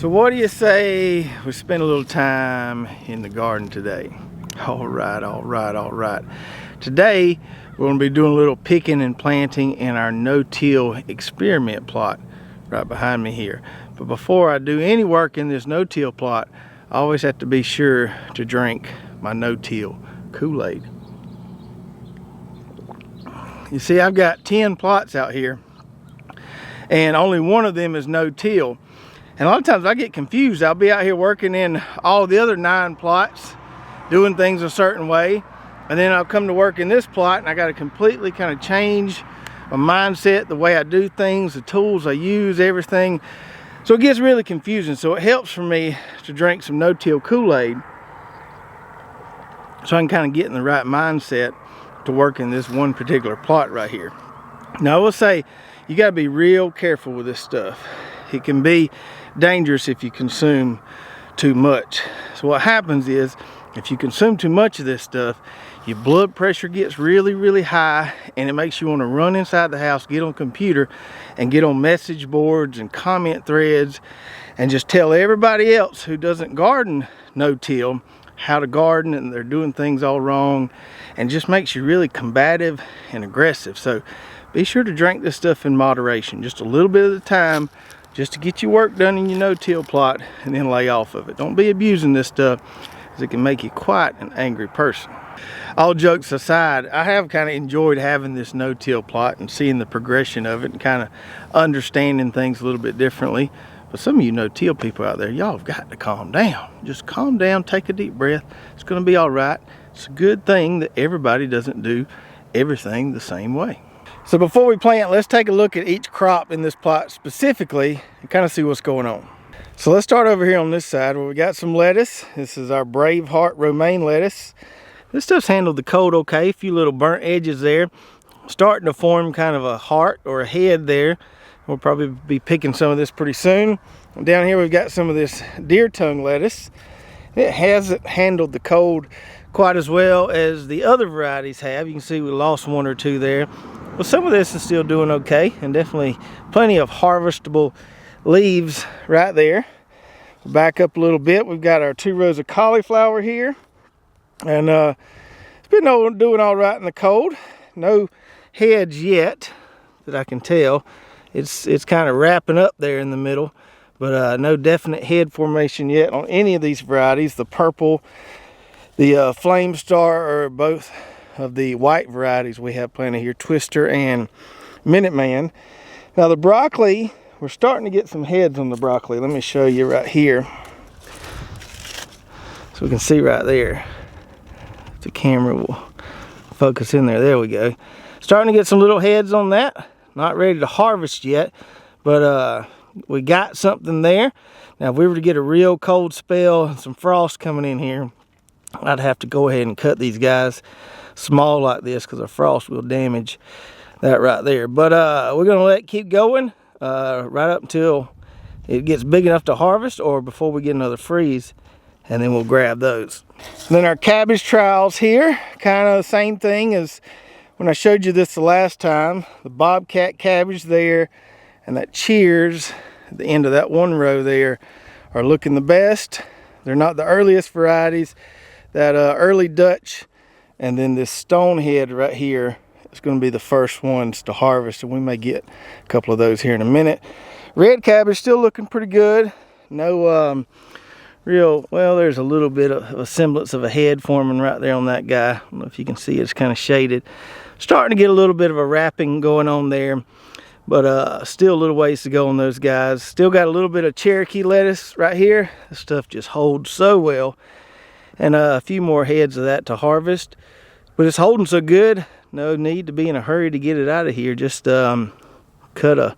So what do you say we spend a little time in the garden today? All right. Today we're going to be doing a little picking and planting in our no-till experiment plot right behind me here. But before I do any work in this no-till plot, I always have to be sure to drink my no-till Kool-Aid. You see, I've got 10 plots out here and only one of them is no-till. And a lot of times I get confused. I'll be out here working in all the other 9 plots, doing things a certain way, and then I'll come to work in this plot and I got to completely kind of change my mindset, the way I do things, the tools I use, everything. So it gets really confusing. So it helps for me to drink some no-till Kool-Aid so I can kind of get in the right mindset to work in this one particular plot right here. Now I will say, you got to be real careful with this stuff. It can be dangerous if you consume too much. So what happens is, if you consume too much of this stuff, your blood pressure gets really high, and it makes you want to run inside the house, get on the computer, and get on message boards and comment threads, and just tell everybody else who doesn't garden no-till how to garden, and they're doing things all wrong, and just makes you really combative and aggressive. So be sure to drink this stuff in moderation, just a little bit at a time, just to get your work done in your no-till plot, and then lay off of it. Don't be abusing this stuff, because it can make you quite an angry person. All jokes aside, I have kind of enjoyed having this no-till plot and seeing the progression of it and kind of understanding things a little bit differently. But some of you no-till people out there, y'all have got to calm down. Just calm down, take a deep breath. It's going to be all right. It's a good thing that everybody doesn't do everything the same way. So before we plant, let's take a look at each crop in this plot specifically and kind of see what's going on. So let's start over here on this side where we got some lettuce. This is our Braveheart Romaine lettuce. This stuff's handled the cold okay. A few little burnt edges there. Starting to form kind of a heart or a head there. We'll probably be picking some of this pretty soon. And down here we've got some of this deer tongue lettuce. It hasn't handled the cold quite as well as the other varieties have. You can see we lost 1 or 2 there. Well, some of this is still doing okay, and definitely plenty of harvestable leaves right there. Back up a little bit, we've got our 2 rows of cauliflower here, and it's been doing all right in the cold. No heads yet that I can tell. It's kind of wrapping up there in the middle, but no definite head formation yet on any of these varieties. The purple, the Flame Star, or both of the white varieties we have planted here, Twister and Minuteman. Now the broccoli, we're starting to get some heads on the broccoli. Let me show you right here. So we can see right there. The camera will focus in there. There we go. Starting to get some little heads on that. Not ready to harvest yet, but we got something there. Now if we were to get a real cold spell and some frost coming in here, I'd have to go ahead and cut these guys small like this, because the frost will damage that right there. But we're gonna let it keep going right up until it gets big enough to harvest, or before we get another freeze, and then we'll grab those. And then our cabbage trials here, kind of the same thing as when I showed you this the last time. The bobcat cabbage there and that cheers at the end of that 1 row there are looking the best. They're not the earliest varieties. That early Dutch, and then this stonehead right here is going to be the first ones to harvest, and we may get a couple of those here in a minute. Red cabbage still looking pretty good. No real, well, there's a little bit of a semblance of a head forming right there on that guy. I don't know if you can see it, it's kind of shaded. Starting to get a little bit of a wrapping going on there, but still a little ways to go on those guys. Still got a little bit of Cherokee lettuce right here. This stuff just holds so well. And a few more heads of that to harvest, but it's holding so good, no need to be in a hurry to get it out of here. Just cut a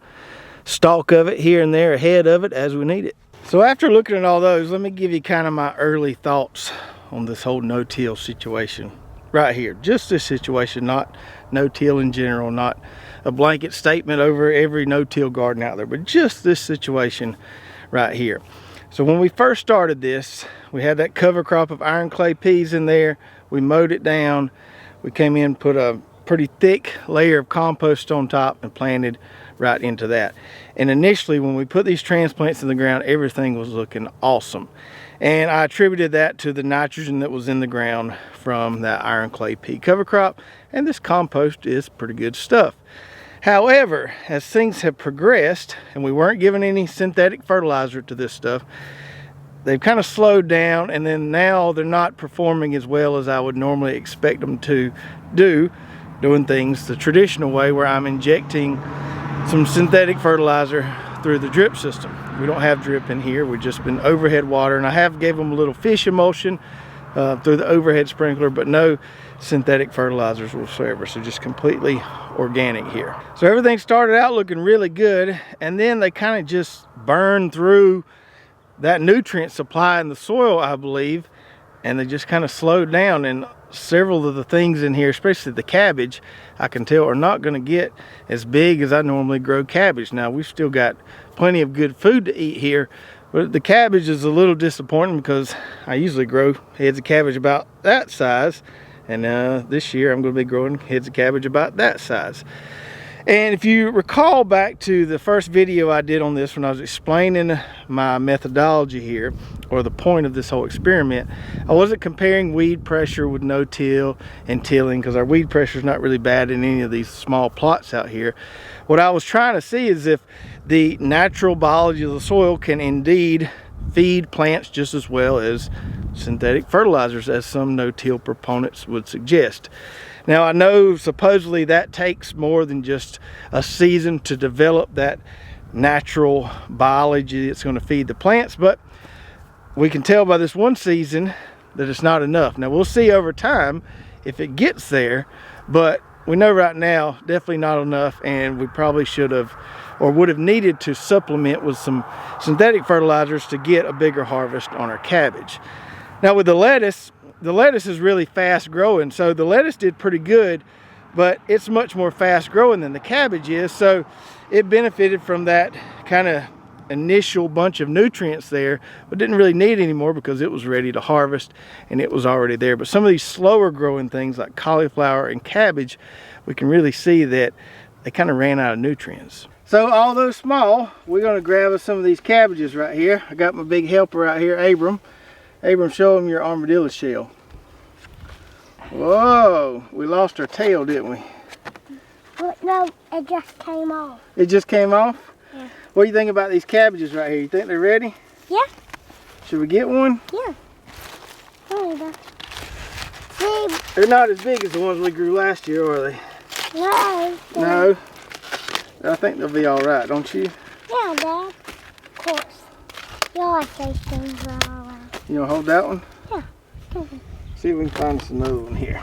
stalk of it here and there, a head of it, as we need it. So after looking at all those, let me give you kind of my early thoughts on this whole no-till situation right here. Just this situation, not no-till in general, not a blanket statement over every no-till garden out there, but just this situation right here. So when we first started this, we had that cover crop of iron clay peas in there. We mowed it down. We came in, put a pretty thick layer of compost on top, and planted right into that. And initially when we put these transplants in the ground, everything was looking awesome. And I attributed that to the nitrogen that was in the ground from that iron clay pea cover crop. And this compost is pretty good stuff. However, as things have progressed and we weren't giving any synthetic fertilizer to this stuff, they've kind of slowed down, and then now they're not performing as well as I would normally expect them to do, doing things the traditional way where I'm injecting some synthetic fertilizer through the drip system. We don't have drip in here. We've just been overhead water, and I have gave them a little fish emulsion through the overhead sprinkler, but no synthetic fertilizers whatsoever. So just completely organic here. So everything started out looking really good, and then they kind of just burned through that nutrient supply in the soil, I believe, and they just kind of slowed down. And several of the things in here, especially the cabbage, I can tell are not going to get as big as I normally grow cabbage. Now we've still got plenty of good food to eat here, but the cabbage is a little disappointing because I usually grow heads of cabbage about that size, and this year I'm going to be growing heads of cabbage about that size. And if you recall back to the first video I did on this when I was explaining my methodology here, or the point of this whole experiment, I wasn't comparing weed pressure with no-till and tilling, because our weed pressure is not really bad in any of these small plots out here. What I was trying to see is if the natural biology of the soil can indeed feed plants just as well as synthetic fertilizers, as some no-till proponents would suggest. Now I know supposedly that takes more than just a season to develop that natural biology that's going to feed the plants, but we can tell by this one season that it's not enough. Now we'll see over time if it gets there, but we know right now definitely not enough, and we probably should have or would have needed to supplement with some synthetic fertilizers to get a bigger harvest on our cabbage. Now with the lettuce is really fast growing, so the lettuce did pretty good, but it's much more fast growing than the cabbage is, so it benefited from that kind of initial bunch of nutrients there, but didn't really need any more because it was ready to harvest and it was already there. But some of these slower growing things like cauliflower and cabbage, we can really see that they kind of ran out of nutrients. So although small, we're going to grab us some of these cabbages right here. I got my big helper out here, Abram. Abram, show him your armadillo shell. Whoa, we lost our tail, didn't we? Well, no, it just came off. It just came off? Yeah. What do you think about these cabbages right here? You think they're ready? Yeah. Should we get one? Yeah. See, they're not as big as the ones we grew last year, are they? no. No? I think they'll be all right, don't you? Yeah, Dad. Of course. You like those things all right. You want to hold that one? Yeah. See if we can find us another one here.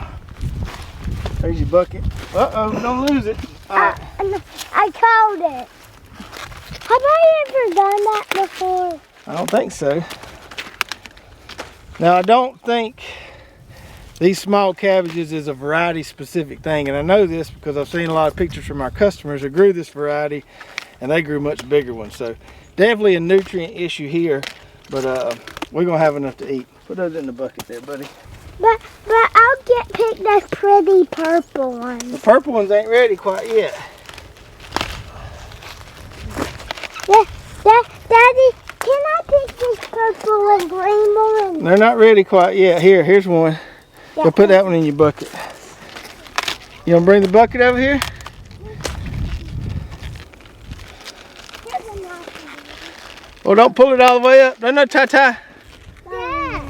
There's your bucket. Uh-oh, don't lose it. All right. I called it. Have I ever done that before? I don't think so. Now, I don't think these small cabbages is a variety specific thing, and I know this because I've seen a lot of pictures from our customers who grew this variety, and they grew much bigger ones. So definitely a nutrient issue here, but we're gonna have enough to eat. Put those in the bucket there, buddy. But I'll pick those pretty purple ones. The purple ones ain't ready quite yet. Daddy, can I pick these purple and green ones? They're not ready quite yet. Here's one. Yeah. Go put that one in your bucket. You want to bring the bucket over here? Well, don't pull it all the way up. No, Ty. Dad,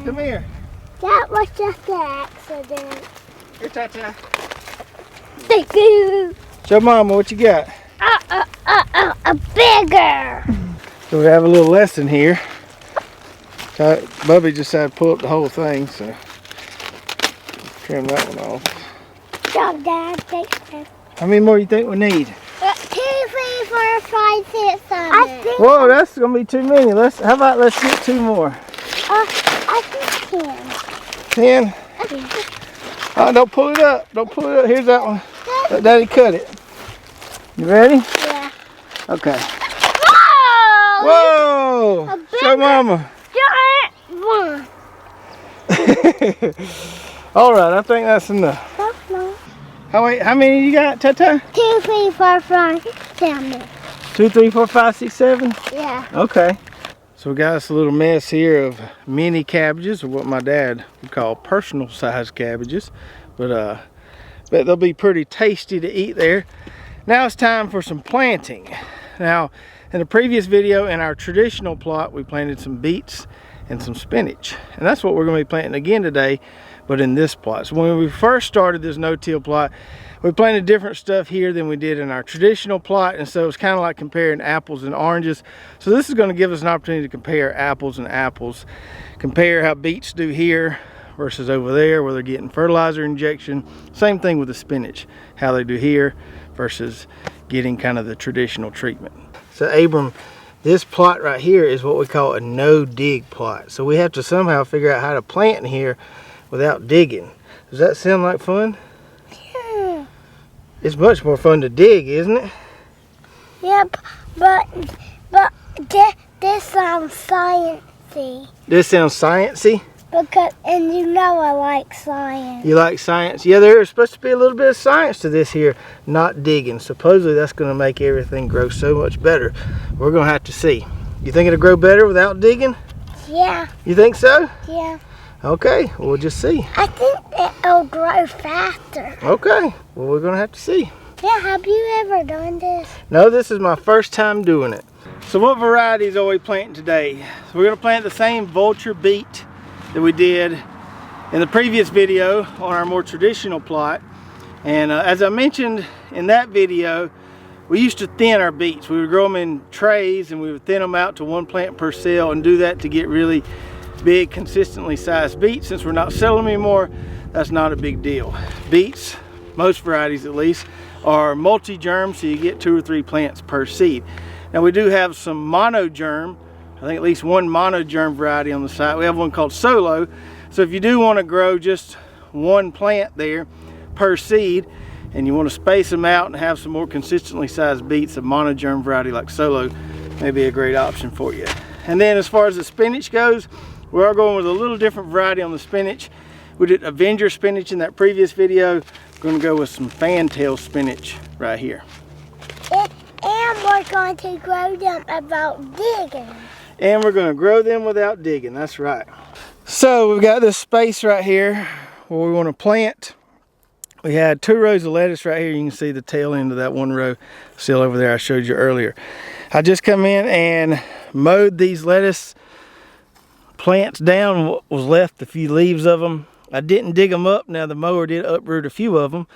Come here. that was just an accident. Here, Ty. Thank you. Show Mama what you got. Bigger. So we have a little lesson here. Bubby just had to pull up the whole thing, so trim that one off. Good job, Dad. Thanks, Dad. How many more you think we need? 2, 3, 4, 5, 6, 7. Whoa, that's gonna be too many. How about let's get 2 more? I think 10. 10? Oh, don't pull it up. Don't pull it up. Here's that one. Let Daddy cut it. You ready? Yeah. Okay. Whoa! Whoa! Show Mama. Giant one. All right, I think that's enough. No. Oh wait, how many you got, Tata? 2, 3, 4, 5, 7. 2, 3, 4, 5, 6, 7? Yeah. Okay. So we got us a little mess here of mini cabbages, or what my dad would call personal size cabbages. But they'll be pretty tasty to eat there. Now it's time for some planting. Now, in the previous video, in our traditional plot, we planted some beets and some spinach. And that's what we're going to be planting again today, but in this plot. So when we first started this no-till plot, we planted different stuff here than we did in our traditional plot, and so it's kind of like comparing apples and oranges. So this is going to give us an opportunity to compare apples and apples, compare how beets do here versus over there where they're getting fertilizer injection. Same thing with the spinach, how they do here versus getting kind of the traditional treatment. So Abram, this plot right here is what we call a no-dig plot. So we have to somehow figure out how to plant in here without digging. Does that sound like fun? Yeah. It's much more fun to dig, isn't it? Yep, but this sounds sciencey. This sounds sciencey? Because, and you know I like science. You like science? Yeah, there's supposed to be a little bit of science to this here, not digging. Supposedly that's going to make everything grow so much better. We're going to have to see. You think it'll grow better without digging? Yeah. You think so? Yeah. Okay, we'll just see. I think it'll grow faster. Okay, well we're going to have to see. Yeah, have you ever done this? No, this is my first time doing it. So what varieties are we planting today? So we're going to plant the same vulture beet that we did in the previous video on our more traditional plot. And as I mentioned in that video, we used to thin our beets. We would grow them in trays and we would thin them out to 1 plant per cell and do that to get really big, consistently sized beets. Since we're not selling them anymore, that's not a big deal. Beets, most varieties at least, are multi-germ, so you get 2 or 3 plants per seed. Now we do have some monogerm, I think at least one monogerm variety on the site. We have one called Solo. So if you do want to grow just 1 plant there per seed, and you want to space them out and have some more consistently sized beets, a monogerm variety like Solo may be a great option for you. And then as far as the spinach goes, we are going with a little different variety on the spinach. We did Avenger spinach in that previous video. We're going to go with some Fantail spinach right here. And we're going to grow them without digging. And we're going to grow them without digging, that's right. So we've got this space right here where we want to plant. We had 2 rows of lettuce right here. You can see the tail end of that 1 row still over there I showed you earlier. I just come in and mowed these lettuce plants down. What was left, a few leaves of them. I didn't dig them up. Now the mower did uproot a few of them,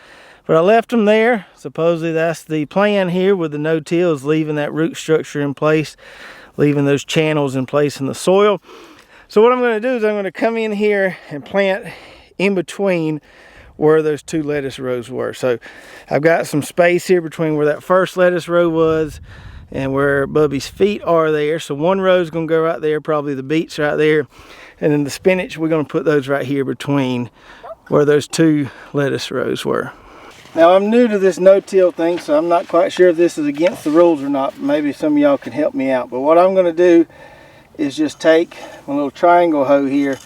but I left them there. Supposedly that's the plan here with the no-till, is leaving that root structure in place, leaving those channels in place in the soil. So what I'm going to do is I'm going to come in here and plant in between where those 2 lettuce rows were. So I've got some space here between where that first lettuce row was and where Bubby's feet are there. So 1 row is going to go right there, probably the beets right there. And then the spinach, we're going to put those right here between where those 2 lettuce rows were. Now I'm new to this no-till thing, so I'm not quite sure if this is against the rules or not. Maybe some of y'all can help me out. But what I'm going to do is just take my little triangle hoe here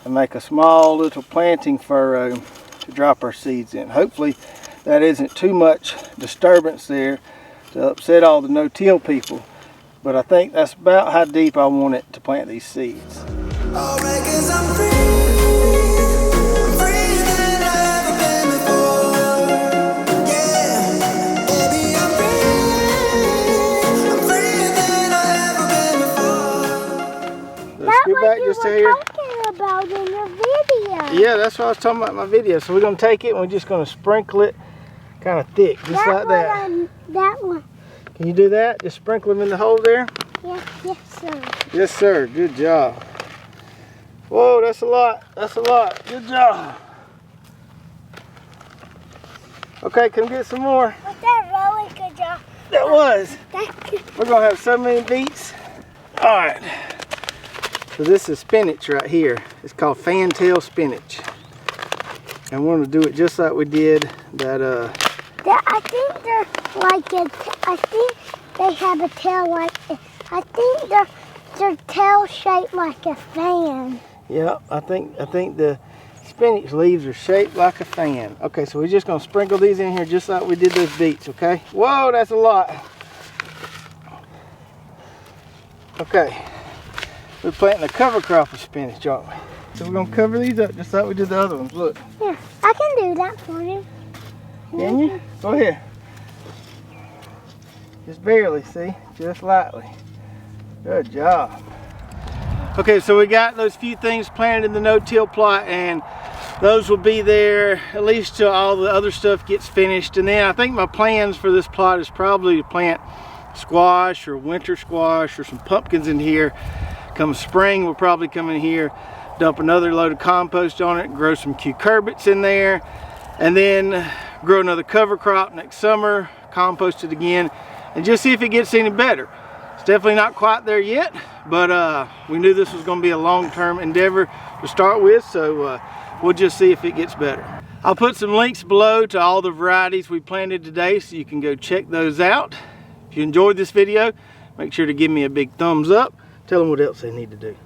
and make a small little planting furrow to drop our seeds in. Hopefully that isn't too much disturbance there to upset all the no-till people. But I think that's about how deep I want it to plant these seeds. Alright, 'cause I'm free. Back just to here. Talking about in your video. Yeah, that's what I was talking about in my video. So we're going to take it and we're just going to sprinkle it kind of thick, just like that. That one. Can you do that? Just sprinkle them in the hole there? Yes, sir. Yes, sir. Good job. Whoa, that's a lot. That's a lot. Good job. Okay, come get some more. Was that really good job? That was. Thank you. We're going to have so many beets. All right. So this is spinach right here. It's called Fantail Spinach. And we're going to do it just like we did that. I think they're like I think they have a tail like. I think their tail shaped like a fan. Yeah, I think the spinach leaves are shaped like a fan. Okay, so we're just gonna sprinkle these in here just like we did those beets, okay? Whoa, that's a lot. Okay, we're planting a cover crop of spinach, aren't we? So we're gonna cover these up just like we did the other ones, look. Yeah, I can do that for you. Can you? Go ahead. Just barely, see? Just lightly. Good job. Okay, so we got those few things planted in the no-till plot, and those will be there at least till all the other stuff gets finished. And then I think my plans for this plot is probably to plant squash or winter squash or some pumpkins in here. Come spring, we'll probably come in here, dump another load of compost on it, grow some cucurbits in there, and then grow another cover crop next summer, compost it again, and just see if it gets any better. It's definitely not quite there yet, but we knew this was going to be a long-term endeavor to start with, so we'll just see if it gets better. I'll put some links below to all the varieties we planted today so you can go check those out. If you enjoyed this video, make sure to give me a big thumbs up. Tell them what else they need to do.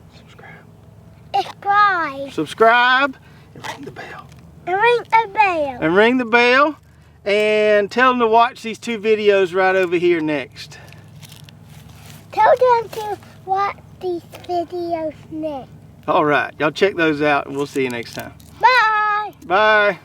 Subscribe and ring the bell. Ring the bell and tell them to watch these two videos right over here next. Tell them to watch these videos next. All right, y'all check those out and we'll see you next time. Bye. Bye.